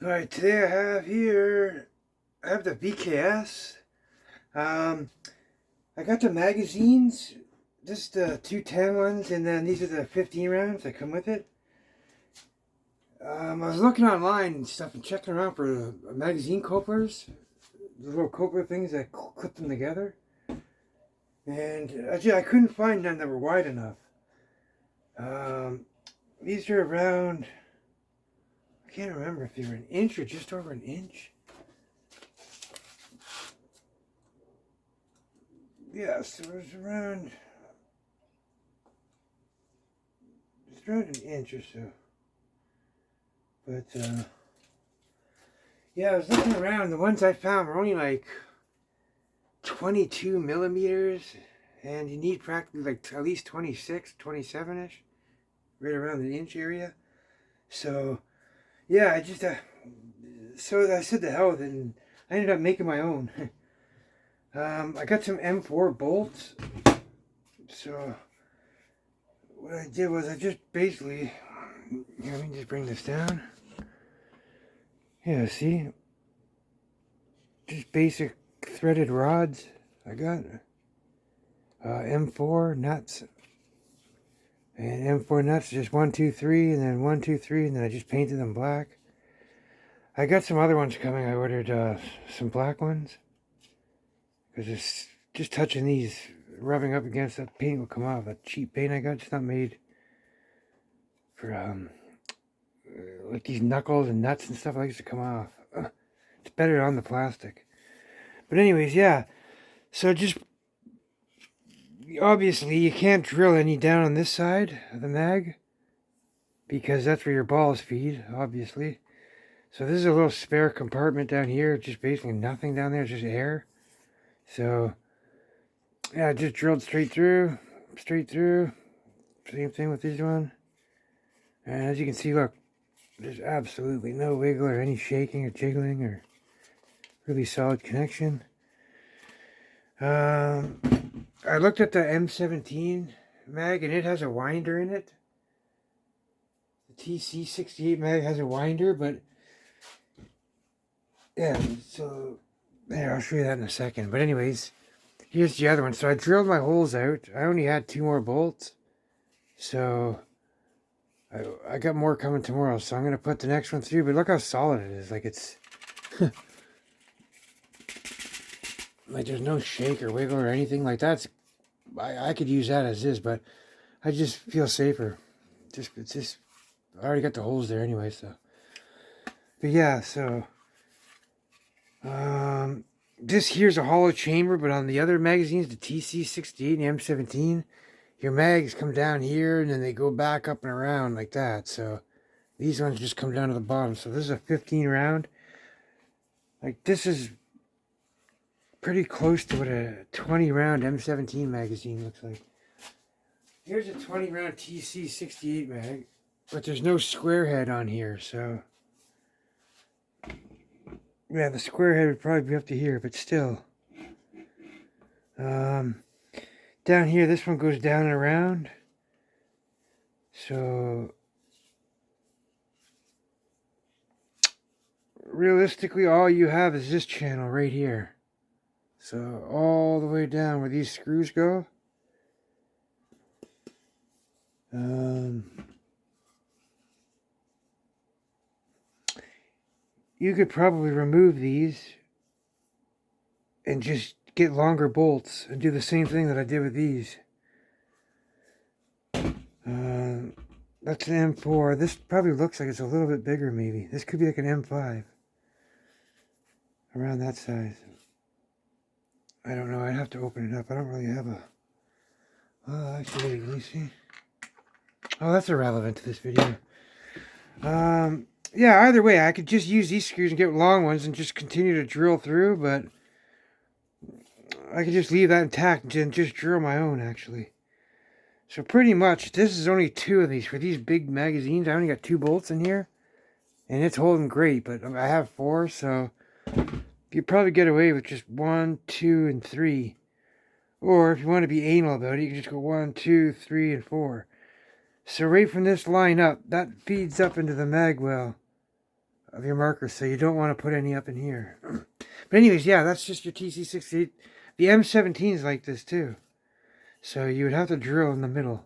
Alright, today I have the VKS. Um, I got the magazines, just the 210 ones, and then these are the 15 rounds that come with it. I was looking online and stuff and checking around for magazine couplers, the little coupler things that clip them together. And I couldn't find none that were wide enough. These are around, I can't remember if they were an inch or just over an inch. Yes, it was around an inch or so. But yeah, I was looking around. The ones I found were only like 22 millimeters, and you need practically like at least 26, 27-ish, right around the inch area. So yeah, so I said to hell with it, and I ended up making my own. I got some M4 bolts. So what I did was I just basically, let me just bring this down. Yeah, see? Just basic threaded rods. I got M4 nuts. And M4 nuts, just 1, 2, 3, and then 1, 2, 3, and then I just painted them black. I got some other ones coming. I ordered some black ones. Because it's just touching these, rubbing up against that paint will come off. That cheap paint I got, it's not made for like these knuckles and nuts and stuff like this to come off. It's better on the plastic. But anyways, yeah. So just, obviously you can't drill any down on this side of the mag, because that's where your balls feed, obviously. So this is a little spare compartment down here, just basically nothing down there, it's just air. So yeah, I just drilled straight through. Same thing with this one. And as you can see, look, there's absolutely no wiggle or any shaking or jiggling or really solid connection. I looked at the M17 mag, and it has a winder in it. The TC68 mag has a winder, but yeah, so there, I'll show you that in a second. But anyways, here's the other one. So I drilled my holes out. I only had 2 more bolts, so I got more coming tomorrow, so I'm going to put the next one through. But look how solid it is. Like, it's like there's no shake or wiggle or anything. Like, that's, I could use that as is, but I just feel safer. It's just, I already got the holes there anyway, so. But yeah, so this here's a hollow chamber, but on the other magazines, the TC68 and the M17, your mags come down here and then they go back up and around like that. So these ones just come down to the bottom. So this is a 15 round. Like, this is pretty close to what a 20 round M17 magazine looks like. Here's a 20 round TC68 mag, but there's no square head on here, so yeah, the square head would probably be up to here, but still. Down here, this one goes down and around. So realistically, all you have is this channel right here. So all the way down where these screws go. You could probably remove these and just get longer bolts and do the same thing that I did with these. That's an M4. This probably looks like it's a little bit bigger, maybe. This could be like an M5. Around that size. I don't know. I'd have to open it up. I don't really have a... Oh, actually, let me see. Oh, that's irrelevant to this video. Yeah, either way, I could just use these screws and get long ones and just continue to drill through, but I could just leave that intact and just drill my own, actually. So pretty much, this is only 2 of these. For these big magazines, I only got 2 bolts in here, and it's holding great, but I have 4, so you probably get away with just 1, 2, and 3. Or if you want to be anal about it, you can just go 1, 2, 3, and 4. So right from this line up, that feeds up into the mag well. of your markers, so you don't want to put any up in here. But anyways, yeah, that's just your TC68. The M17 is like this too. So you would have to drill in the middle.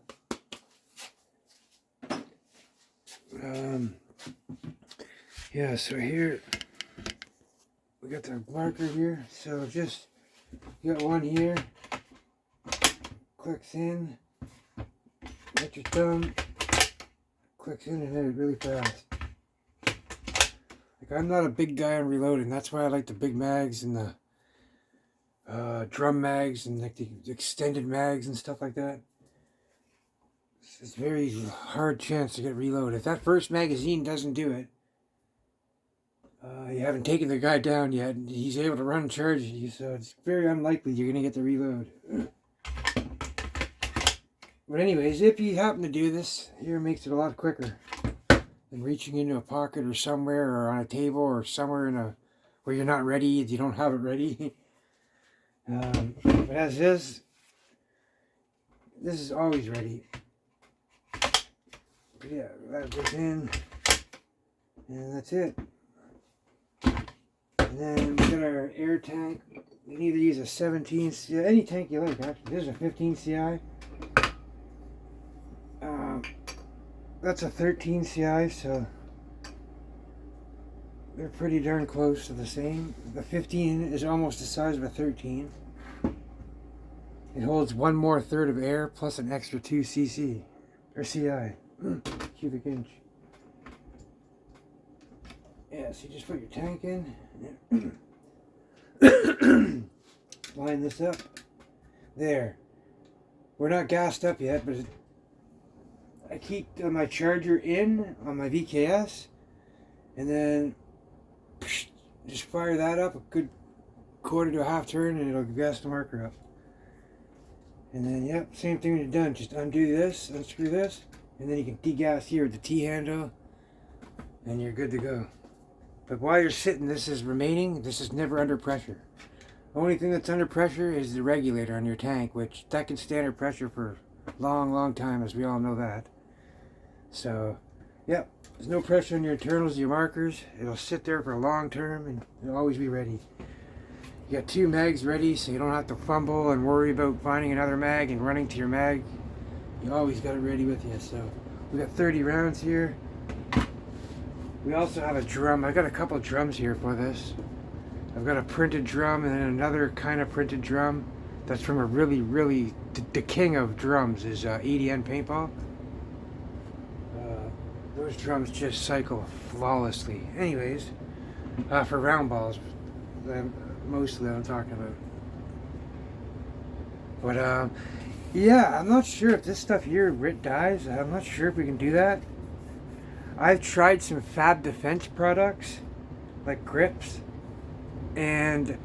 Yeah, so here we got the marker here. So just you got one here. Clicks in. Hit your thumb. Clicks in and hit it really fast. Like, I'm not a big guy on reloading. That's why I like the big mags and the drum mags and like the extended mags and stuff like that. It's a very hard chance to get reload. If that first magazine doesn't do it, you haven't taken the guy down yet, and he's able to run and charge you, so it's very unlikely you're going to get the reload. But anyways, if you happen to do this, here makes it a lot quicker than reaching into a pocket or somewhere, or on a table, or somewhere where you're not ready, you don't have it ready. But as this is always ready. But yeah, that goes in, and that's it. And then we got our air tank. You can either use a 17 CI, any tank you like actually. This is a 15 CI. That's a 13 CI, so they're pretty darn close to the same. The 15 is almost the size of a 13. It holds 1 more third of air plus an extra 2 cc or CI, cubic inch. Yeah, so you just put your tank in, line this up. There. We're not gassed up yet, but I keep my charger in on my VKS, and then just fire that up a good quarter to a half turn, and it'll gas the marker up. And then, yep, same thing when you're done. Just undo this, unscrew this, and then you can degas here with the T handle, and you're good to go. But while you're sitting, this is remaining. This is never under pressure. The only thing that's under pressure is the regulator on your tank, which that can stay under pressure for a long, long time, as we all know that. So, yep, there's no pressure on your internals, your markers. It'll sit there for a long term, and it'll always be ready. You got 2 mags ready, so you don't have to fumble and worry about finding another mag and running to your mag. You always got it ready with you. So we got 30 rounds here. We also have a drum. I got a couple drums here for this. I've got a printed drum and then another kind of printed drum. That's from a really the king of drums is EDN Paintball. Those drums just cycle flawlessly. Anyways, for round balls. Mostly I'm talking about. But yeah, I'm not sure if this stuff here dies. I'm not sure if we can do that. I've tried some Fab Defense products like grips, and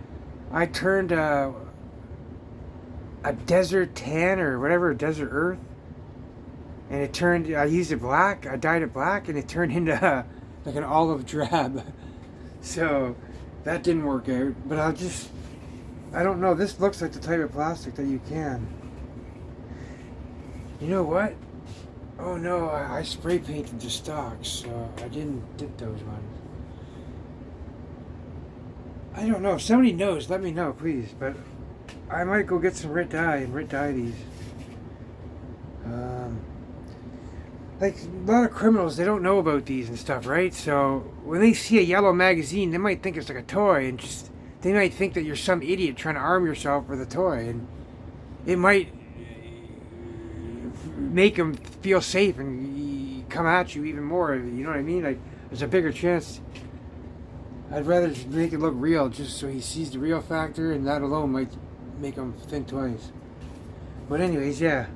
I turned a desert tan or whatever, desert earth, and it turned, I used it black, I dyed it black, and it turned into like an olive drab. So that didn't work out, but I don't know, this looks like the type of plastic that you can. You know what? Oh no, I spray painted the stocks, so I didn't dip those ones. I don't know, if somebody knows, let me know please, but I might go get some Rit dye and Rit dye these. Like a lot of criminals, they don't know about these and stuff, right? So when they see a yellow magazine, they might think it's like a toy, and they might think that you're some idiot trying to arm yourself with a toy, and it might make them feel safe and come at you even more. You know what I mean? Like there's a bigger chance. I'd rather just make it look real, just so he sees the real factor, and that alone might make him think twice. But anyways, yeah.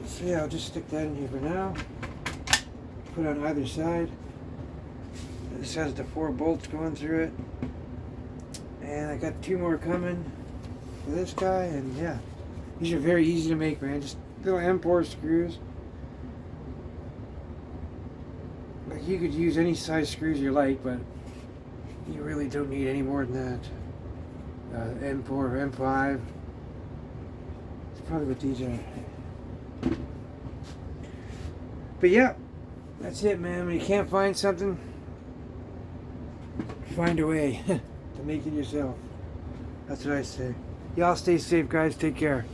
So yeah, I'll just stick that in here for now. Put it on either side. This has the 4 bolts going through it. And I got 2 more coming for this guy, and yeah. These are very easy to make, man. Just little M4 screws. Like you could use any size screws you like, but you really don't need any more than that. M4 or M5. That's probably what these are. But yeah, that's it, man. When you can't find something, find a way to make it yourself. That's what I say. Y'all stay safe, guys. Take care.